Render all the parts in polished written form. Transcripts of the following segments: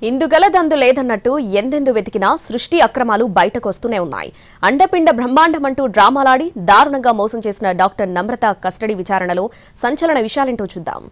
ఇందుగలదందు లేదన్నట్టు ఎందెందు వెతికినా సృష్టి అక్రమాలు బయటకొస్తూనే ఉన్నాయి. అండపిండ బ్రహ్మాండమంటూ డ్రామాలాడి దారుణంగా మోసం చేసిన డాక్టర్ నమ్రత కస్టడీ విచారణలో సంచలన విషయాలేంటో చూద్దాం.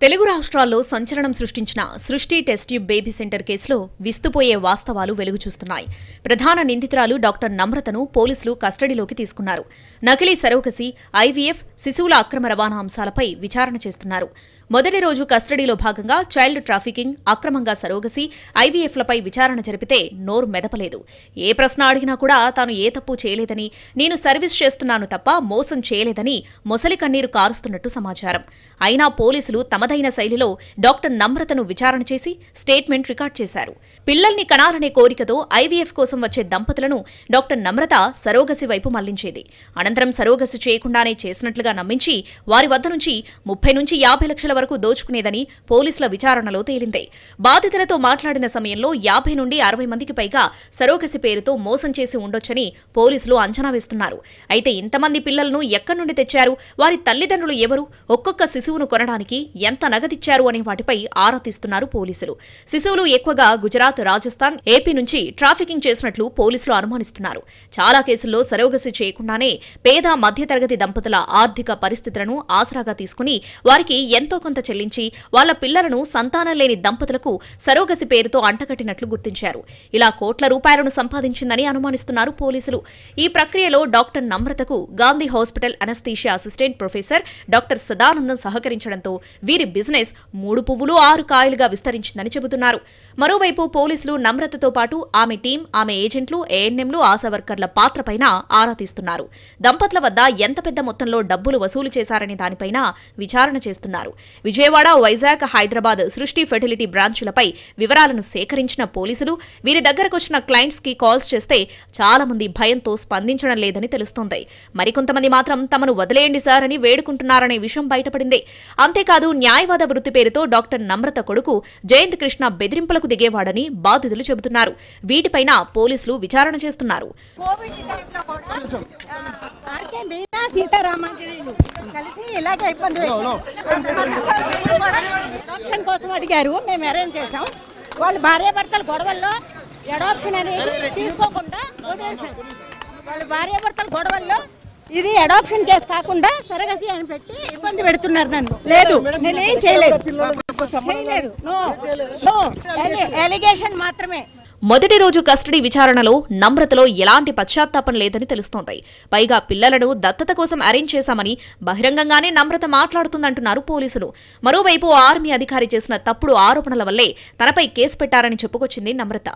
తెలుగు రాష్ట్రాల్లో సంచలనం సృష్టించిన సృష్టి టెస్ట్ ట్యూబ్ బేబీ సెంటర్ కేసులో విస్తుపోయే వాస్తవాలు వెలుగు చూస్తున్నాయి. ప్రధాన నిందితురాలు డాక్టర్ నమ్రతను పోలీసులు కస్టడీలోకి తీసుకున్నారు. నకిలీ సరోగసీ, ఐవీఎఫ్, శిశువుల అక్రమ రవాణా అంశాలపై విచారణ చేస్తున్నారు. మొదటి రోజు కస్టడీలో భాగంగా చైల్డ్ ట్రాఫికింగ్, అక్రమంగా సరోగసీ, ఐవీఎఫ్లపై విచారణ జరిపితే నోరు మెదపలేదు. ఏ ప్రశ్న అడిగినా కూడా తాను ఏ తప్పు చేయలేదని, నేను సర్వీస్ చేస్తున్నాను తప్ప మోసం చేయలేదని మొసలి కన్నీరు కారుస్తున్నట్టు సమాచారం. అయినా పోలీసులు తమదైన శైలిలో డాక్టర్ నమ్రతను విచారణ చేసి స్టేట్మెంట్ రికార్డ్ చేశారు. పిల్లల్ని కనాలనే కోరికతో ఐవీఎఫ్ కోసం వచ్చే దంపతులను డాక్టర్ నమ్రత సరోగసి వైపు మళ్లించేది. అనంతరం సరోగసి చేయకుండానే చేసినట్లుగా నమ్మించి వారి వద్ద నుంచి 30 నుంచి 50 లక్షల వరకు దోచుకునేదని పోలీసుల విచారణలో తేలింది. బాధితులతో మాట్లాడిన సమయంలో 50 నుండి 60 మందికి పైగా సరోగసి పేరుతో మోసం చేసి ఉండొచ్చని పోలీసులు అంచనా వేస్తున్నారు. అయితే ఇంతమంది పిల్లలను ఎక్కడి నుండి తెచ్చారు, వారి తల్లిదండ్రులు ఎవరు, ఒక్కొక్క శిశువును కొనడానికి ఎంత నగదిచ్చారు అనే వాటిపై ఆరా తీస్తున్నారు పోలీసులు. శిశువులు ఎక్కువగా గుజరాత్, రాజస్థాన్, ఏపీ నుంచి ట్రాఫికింగ్ చేసినట్లు పోలీసులు అనుమానిస్తున్నారు. చాలా కేసుల్లో సరోగసి చేయకుండానే పేద మధ్యతరగతి దంపతుల ఆర్థిక పరిస్థితులను ఆసరాగా తీసుకుని వారికి ఎంతో కొంత చెల్లించి వాళ్ల పిల్లలను సంతానం లేని దంపతులకు సరోగసి పేరుతో అంటగట్టినట్లు గుర్తించారు. ఇలా కోట్ల రూపాయలను సంపాదించిందని అనుమానిస్తున్నారు పోలీసులు. ఈ ప్రక్రియలో డాక్టర్ నమ్రతకు Gandhi hospital anaesthesia assistant professor doctor Sadanandam సహకరించడంతో వీరి బిజినెస్ 3 పువ్వులు 6 కాయలుగా విస్తరించిందని చెబుతున్నారు. మరోవైపు పోలీసులు నమ్రతతో పాటు ఆమె టీం, ఆమె ఏజెంట్లు, ఏఎన్ఎంలు, ఆశా వర్కర్ల పాత్రపైన ఆరా తీస్తున్నారు. దంపతుల వద్ద ఎంత పెద్ద మొత్తంలో డబ్బులు వసూలు చేశారనే దానిపైన విచారణ చేస్తున్నారు. విజయవాడ, వైజాగ్, హైదరాబాద్ సృష్టి ఫెర్టిలిటీ బ్రాంచులపై వివరాలను సేకరించిన పోలీసులు వీరి దగ్గరకొచ్చిన క్లయింట్స్ కి కాల్స్ చేస్తే చాలా మంది భయంతో స్పందించడం లేదని తెలుస్తోంది. మరికొంతమంది మాత్రం తమను వదిలేయండి సార్ అని వేడుకుంటున్నారనే విషయం బయటపడింది. అంతేకాదు న్యాయవాద వృత్తి పేరుతో డాక్టర్ నమ్రత కొడుకు జయంత్ కృష్ణ బెదిరింపులకు దిగేవాడని బాధితులు చెబుతున్నారు. వీటిపైన పోలీసులు విచారణ చేస్తున్నారు. కోసం అడిగారు, మేము అరేంజ్ చేసాం. వాళ్ళు భార్యాభర్తల గొడవల్లో అడాప్షన్ అనేది తీసుకోకుండా వదిలేశారు. వాళ్ళు భార్యాభర్తల గొడవల్లో ఇది అడాప్షన్ కేసు కాకుండా సరగసి అని పెట్టి ఇబ్బంది పెడుతున్నారు నన్ను. లేదు, నేనేం చేయలేదు, ఎలిగేషన్ మాత్రమే. మొదటి రోజు కస్టడీ విచారణలో నమ్రతలో ఎలాంటి పశ్చాత్తాపం లేదని తెలుస్తోంది. పైగా పిల్లలను దత్తత కోసం అరేంజ్ చేశామని బహిరంగంగానే నమ్రత మాట్లాడుతుందంటున్నారు పోలీసులు. మరోవైపు ఆర్మీ అధికారి చేసిన తప్పుడు ఆరోపణల వల్లే తనపై కేసు పెట్టారని చెప్పుకొచ్చింది నమ్రత.